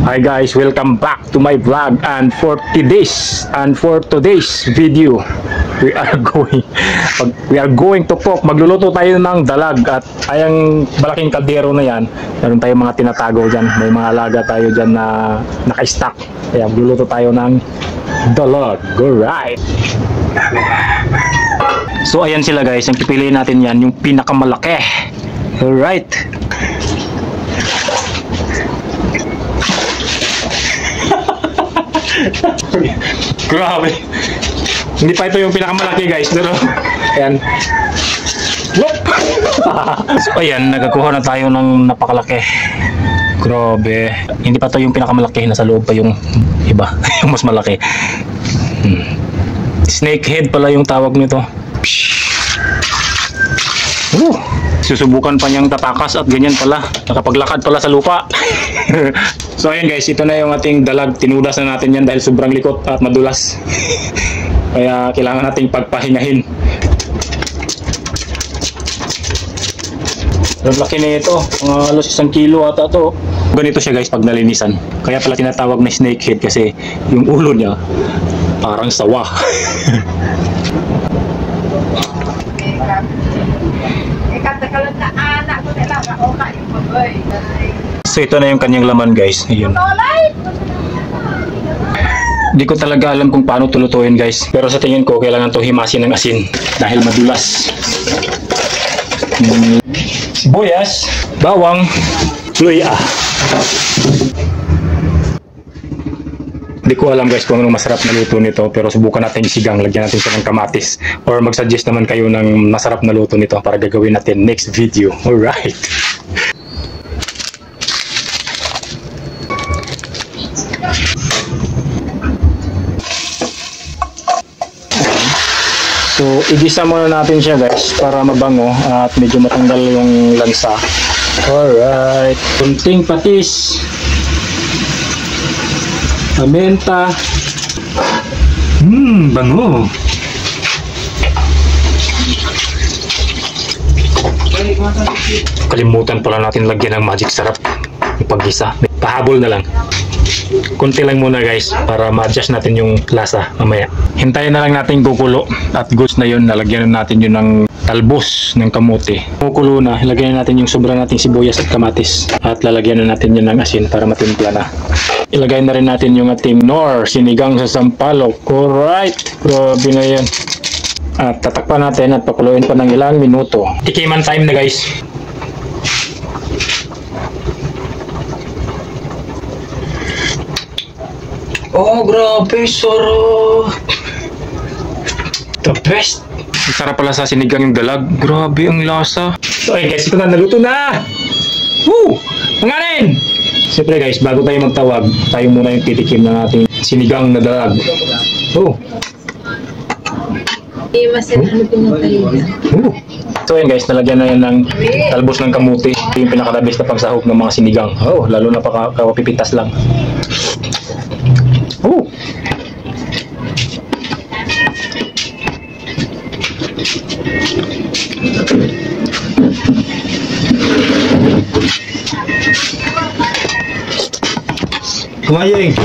Hi guys, welcome back to my vlog, and for today's video we are going to cook. Magluluto tayo ng dalag, at ayang malaking kaldero na yan, meron tayong mga tinatago dyan, may mga alaga tayo dyan na naka-stack, kaya magluluto tayo ng dalag. Alright, so ayan sila guys, ang pipiliin natin yan, yung pinakamalaki. Alright, grabe, hindi pa ito yung pinakamalaki guys, pero ayan. So ayan, nagkakuha na tayo ng napakalaki. Grabe, hindi pa ito yung pinakamalaki, nasa loob pa yung iba. Yung mas malaki. Snake head pala yung tawag nito. Susubukan pa niyang tatakas at ganyan pala, nakapaglakad pala sa lupa. So ayan guys, ito na yung ating dalag. Tinudas na natin yan dahil sobrang likot at madulas. Kaya kailangan nating pagpahingahin. Ang laki na ito, mga halos 1 kilo ata ito. Ganito siya guys pag nalinisan. Kaya pala tinatawag na snake head, kasi yung ulo niya parang sawa. So ito na yung kanyang laman guys. Ayun. Di ko talaga alam kung paano tulutuin guys, pero sa tingin ko kailangan to himasin ng asin dahil madulas. Sibuyas, bawang, luya. Di ko alam guys kung anong masarap na luto nito, pero subukan natin isigang, lagyan natin siya ng kamatis, or mag-suggest naman kayo ng masarap na luto nito para gagawin natin next video. Alright. So, igisa muna natin siya guys para mabango at medyo matanggal yung lansa. Alright, kunting patis, paminta. Bango. Kalimutan pala natin lagyan ng magic sarap yung paggisa. Pahabol na lang. Kunti lang muna guys para ma-adjust natin yung lasa mamaya. Hintayin na lang natin kukulo, at goods na yun, nalagyan natin yun ng talbos ng kamote. Kukulo na, ilagyan natin yung sobra nating sibuyas at kamatis, at lalagyan na natin yun ng asin para matimpla na. Ilagay na rin natin yung ating Knorr sinigang sa sampalok. Alright, grabe na yan. At tatakpan natin at pakuluin pa ng ilang minuto. Tikiman time na guys. Oh, grabe, sarap. The best. Sarap pala sa sinigang yung dalag. Grabe ang lasa. So ayun guys, ito na, naluto na. Woo! Panganin! Siyempre guys, bago tayo magtawag, tayo muna yung titikim ng ating sinigang na dalag. Oh. So ayun guys, nalagyan na yan ng talbos ng kamuti. Ito yung pinakadabis na pagsahog ng mga sinigang. Oh, lalo na kawapipitas lang. Oh. Kumayeng.